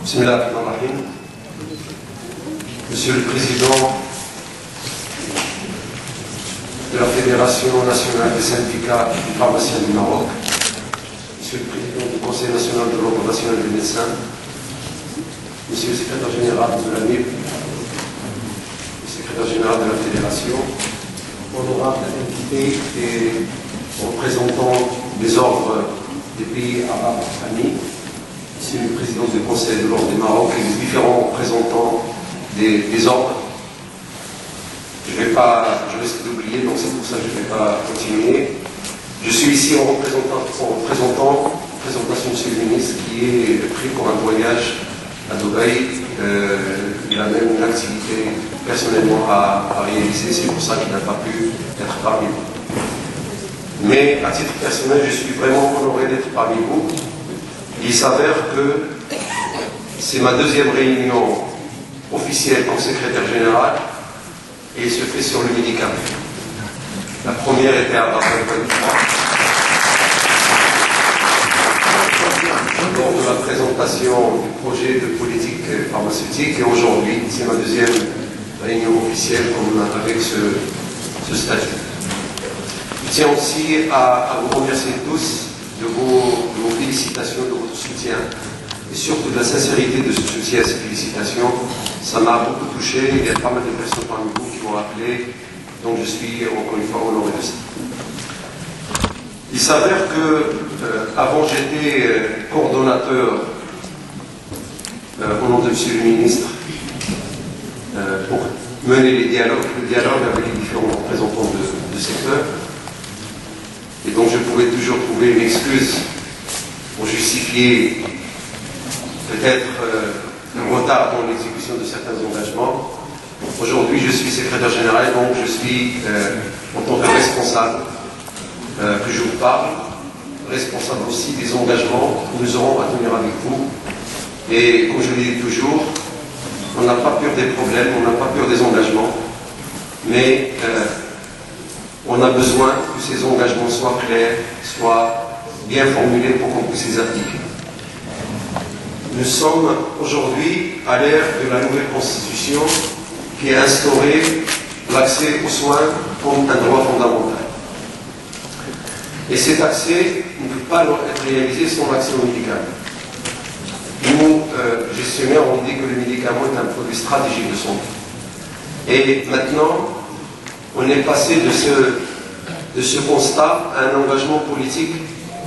Bismillahirrahmanirrahim. Monsieur le Président de la Fédération nationale des syndicats des pharmaciens du Maroc, Monsieur le Président du Conseil national de l'Ordre national des médecins, Monsieur le Secrétaire général de la MIP, le Secrétaire général de la Fédération, honorables invités et représentants des ordres des pays arabes amis, Monsieur le Président du Conseil de l'Ordre du Maroc et les différents représentants des ordres. Je risque d'oublier, donc c'est pour ça que je ne vais pas continuer. Je suis ici en représentation de Monsieur le ministre qui est pris pour un voyage à Dubaï. Il a même une activité personnellement à réaliser, c'est pour ça qu'il n'a pas pu être parmi nous. Mais à titre personnel, je suis vraiment honoré d'être parmi vous. Il s'avère que c'est ma deuxième réunion officielle comme secrétaire général et il se fait sur le médicament. La première était à Rabat lors de la présentation du projet de politique pharmaceutique et aujourd'hui, c'est ma deuxième réunion officielle avec ce statut. Je tiens aussi à vous remercier tous de vos félicitations, de votre soutien et surtout de la sincérité de ce soutien et ces félicitations. Ça m'a beaucoup touché, il y a pas mal de personnes parmi vous qui m'ont appelé, donc je suis encore une fois honoré de ça. Il s'avère que avant j'étais coordonnateur au nom de Monsieur le ministre pour mener le dialogue avec les différents représentants de secteur. Et donc je pouvais toujours trouver une excuse pour justifier peut-être un retard dans l'exécution de certains engagements. Aujourd'hui, je suis secrétaire général, donc je suis en tant que responsable que je vous parle, responsable aussi des engagements que nous aurons à tenir avec vous. Et comme je le dis toujours, on n'a pas peur des problèmes, on n'a pas peur des engagements, mais on a besoin que ces engagements soient clairs, soient bien formulés pour qu'on puisse les appliquer. Nous sommes aujourd'hui à l'ère de la nouvelle constitution qui a instauré l'accès aux soins comme un droit fondamental. Et cet accès ne peut pas être réalisé sans l'accès au médicament. Nous, gestionnaires, on dit que le médicament est un produit stratégique de santé. Et maintenant, on est passé de ce constat à un engagement politique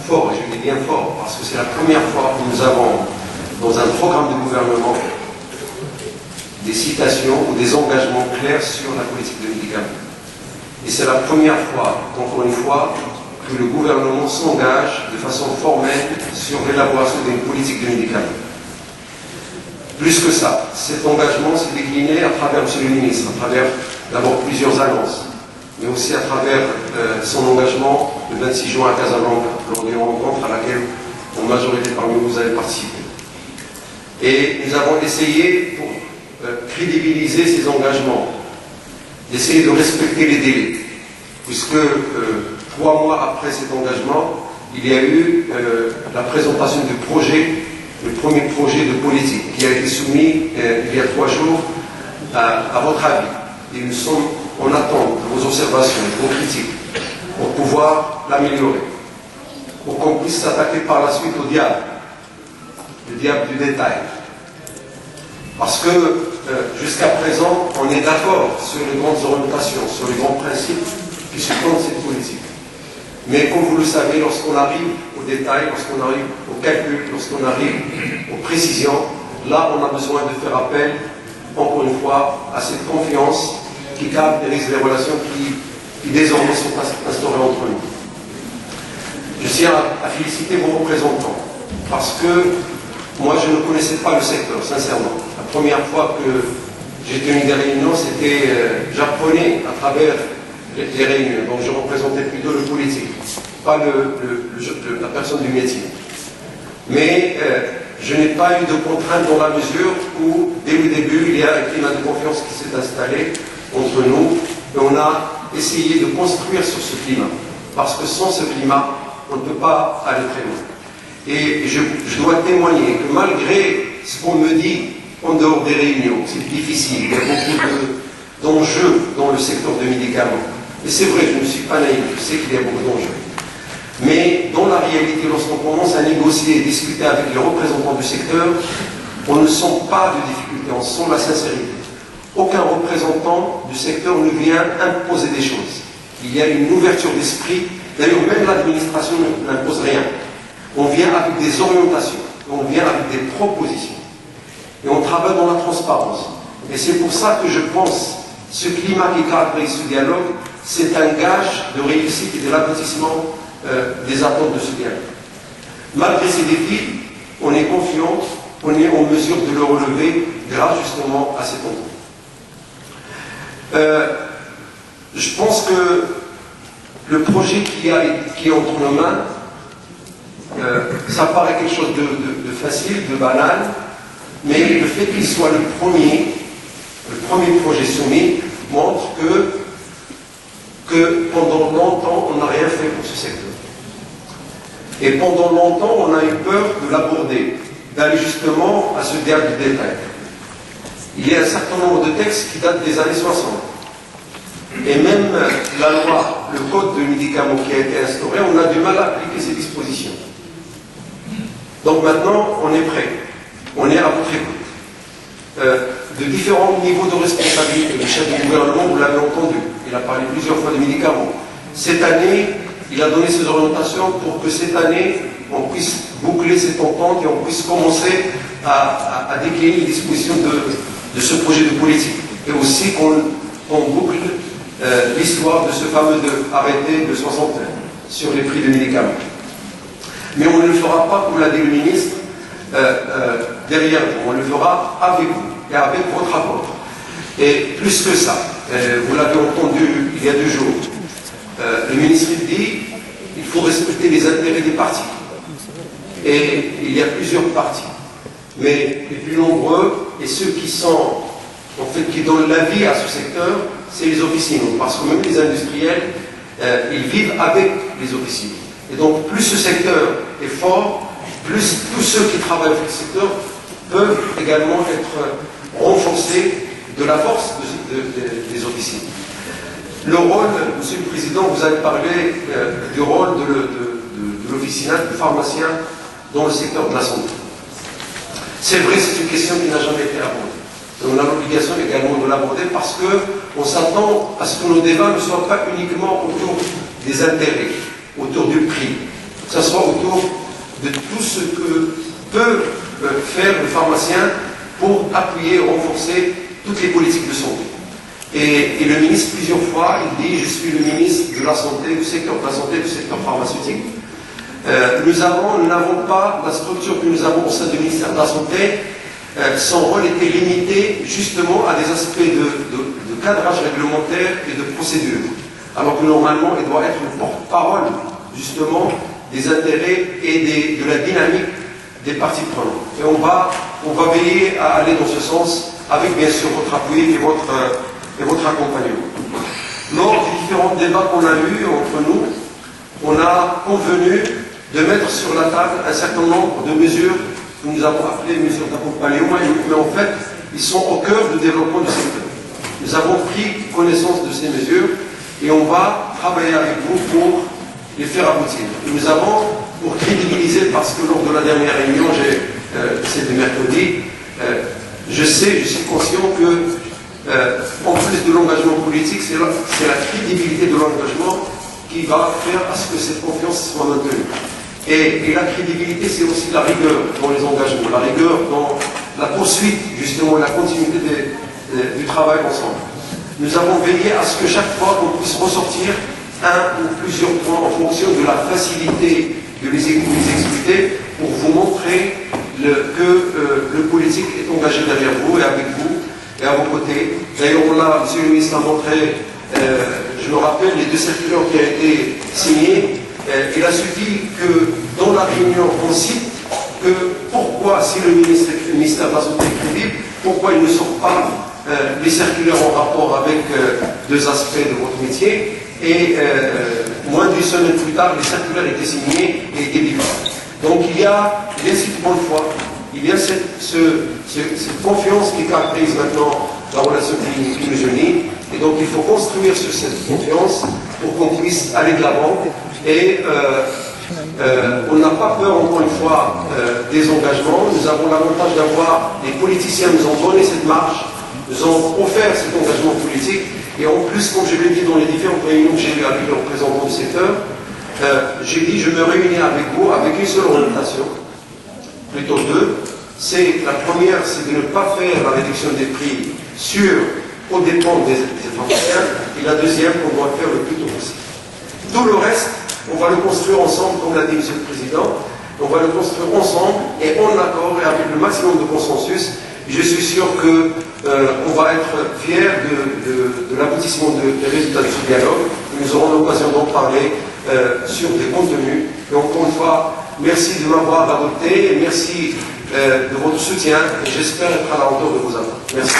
fort, et je dis bien fort, parce que c'est la première fois que nous avons, dans un programme de gouvernement, des citations ou des engagements clairs sur la politique de médicaments. Et c'est la première fois, encore une fois, que le gouvernement s'engage de façon formelle sur l'élaboration d'une politique de médicaments. Plus que ça, cet engagement s'est décliné à travers M. le ministre, à travers d'abord plusieurs annonces, mais aussi à travers son engagement le 26 juin à Casablanca, lors d'une rencontre à laquelle en majorité parmi vous avez participé. Et nous avons essayé, pour crédibiliser ces engagements, d'essayer de respecter les délais, puisque 3 mois après cet engagement, il y a eu la présentation du projet, le premier projet de politique, qui a été soumis il y a 3 jours à votre avis. Et nous sommes en attente de vos observations, de vos critiques, pour pouvoir l'améliorer, pour qu'on puisse s'attaquer par la suite au diable, le diable du détail. Parce que jusqu'à présent, on est d'accord sur les grandes orientations, sur les grands principes qui sous-tendent cette politique. Mais comme vous le savez, lorsqu'on arrive au détail, lorsqu'on arrive au calcul, lorsqu'on arrive aux précisions, là on a besoin de faire appel, encore une fois, à cette confiance qui caractérise les relations qui désormais sont instaurées entre nous. Je tiens à féliciter vos représentants, parce que moi je ne connaissais pas le secteur, sincèrement. La première fois que j'ai tenu des réunions, c'était, j'apprenais à travers les réunions, donc je représentais plutôt le politique, pas la personne du métier. Mais je n'ai pas eu de contraintes dans la mesure où, dès le début, il y a un climat de confiance qui s'est installé entre nous, et on a essayé de construire sur ce climat. Parce que sans ce climat, on ne peut pas aller très loin. Et je dois témoigner que malgré ce qu'on me dit en dehors des réunions. C'est difficile, il y a beaucoup d'enjeux dans le secteur des médicaments. Et c'est vrai, je ne suis pas naïf, je sais qu'il y a beaucoup d'enjeux. Mais dans la réalité, lorsqu'on commence à négocier et discuter avec les représentants du secteur, on ne sent pas de difficulté, on sent la sincérité. Aucun représentant du secteur ne vient imposer des choses. Il y a une ouverture d'esprit. D'ailleurs, même l'administration n'impose rien. On vient avec des orientations, on vient avec des propositions. Et on travaille dans la transparence. Et c'est pour ça que je pense ce climat qui caractérise ce dialogue, c'est un gage de réussite et de l'aboutissement des attentes de ce dialogue. Malgré ces défis, on est confiant, on est en mesure de le relever grâce justement à cet enjeu. Je pense que le projet qui est entre nos mains, ça paraît quelque chose de facile, de banal, mais le fait qu'il soit le premier projet soumis montre que pendant longtemps, on n'a rien fait pour ce secteur. Et pendant longtemps, on a eu peur de l'aborder, d'aller justement à ce diable du détail. Il y a un certain nombre de textes qui datent des années 60. Et même la loi, le code de médicaments qui a été instauré, on a du mal à appliquer ces dispositions. Donc maintenant, on est prêt. On est à votre écoute. De différents niveaux de responsabilité. Le chef du gouvernement, vous l'avez entendu, il a parlé plusieurs fois de médicaments. Cette année, il a donné ses orientations pour que cette année, on puisse boucler cette entente et on puisse commencer à décliner les dispositions de ce projet de politique. Et aussi qu'on boucle l'histoire de ce fameux arrêté de 61 sur les prix des médicaments. Mais on ne le fera pas, comme l'a dit le ministre, derrière vous. On le fera avec vous et avec votre rapport. Et plus que ça, vous l'avez entendu il y a 2 jours, le ministre dit qu'il faut respecter les intérêts des partis. Et il y a plusieurs partis. Mais les plus nombreux et ceux qui sont, en fait, qui donnent la vie à ce secteur, c'est les officinaux. Parce que même les industriels, ils vivent avec les officinaux. Et donc, plus ce secteur est fort, plus tous ceux qui travaillent avec le secteur peuvent également être renforcés de la force des officines. Le rôle, Monsieur le Président, vous avez parlé du rôle de l'officinat, du pharmacien dans le secteur de la santé. C'est vrai, c'est une question qui n'a jamais été abordée. Et on a l'obligation également de l'aborder parce qu'on s'attend à ce que nos débats ne soient pas uniquement autour des intérêts, autour du prix, que ce soit autour de tout ce que peut faire le pharmacien pour appuyer et renforcer toutes les politiques de santé. Et le ministre, plusieurs fois, il dit « Je suis le ministre de la santé, du secteur de la santé, du secteur pharmaceutique ». Nous n'avons pas, la structure que nous avons au sein du ministère de la Santé, son rôle était limité justement à des aspects de cadrage réglementaire et de procédure. Alors que normalement, il doit être une porte-parole justement des intérêts et de la dynamique des parties prenantes. Et on va veiller à aller dans ce sens avec bien sûr votre appui et votre accompagnement. Lors des différents débats qu'on a eus entre nous, on a convenu de mettre sur la table un certain nombre de mesures que nous avons appelées mesures d'accompagnement, mais en fait, ils sont au cœur du développement du secteur. Nous avons pris connaissance de ces mesures et on va travailler avec vous pour les faire aboutir. Et nous avons, pour crédibiliser, parce que lors de la dernière réunion, c'était mercredi, je suis conscient que, en plus de l'engagement politique, c'est la crédibilité de l'engagement qui va faire à ce que cette confiance soit maintenue. Et la crédibilité, c'est aussi la rigueur dans les engagements, la rigueur dans la poursuite, justement, la continuité du travail ensemble. Nous avons veillé à ce que chaque fois qu'on puisse ressortir un ou plusieurs points en fonction de la facilité de les exécuter pour vous montrer que le politique est engagé derrière vous et avec vous et à vos côtés. D'ailleurs, là, M. le ministre a montré, je me rappelle, les 2 circulaires qui ont été signés. Il a suffi que dans la réunion, on cite que pourquoi, si le ministère de la Santé est crédible, pourquoi il ne sort pas les circulaires en rapport avec 2 aspects de votre métier. Et moins d'1 semaine plus tard, les circulaires étaient signés et étaient livrés. Donc il y a des sites bonne foi, il y a cette confiance qui caractérise maintenant la relation qui nous unit. Et donc il faut construire sur cette confiance pour qu'on puisse aller de l'avant. Et on n'a pas peur, encore une fois, des engagements. Nous avons l'avantage d'avoir, les politiciens nous ont donné cette marche, nous ont offert cet engagement politique. Et en plus, comme je l'ai dit dans les différentes réunions que j'ai eues avec les représentants du secteur, j'ai dit je me réunis avec vous avec une seule orientation, plutôt deux. La première, c'est de ne pas faire la réduction des prix aux dépens des pharmaciens. Et la deuxième, on doit faire le plus tôt possible. Tout le reste, on va le construire ensemble, comme l'a dit M. le Président. On va le construire ensemble et en accord et avec le maximum de consensus. Je suis sûr qu'on va être fiers de l'aboutissement des résultats de ce dialogue. Nous aurons l'occasion d'en parler sur des contenus. Et encore une fois, merci de m'avoir adopté et merci de votre soutien. Et j'espère être à la hauteur de vos attentes. Merci.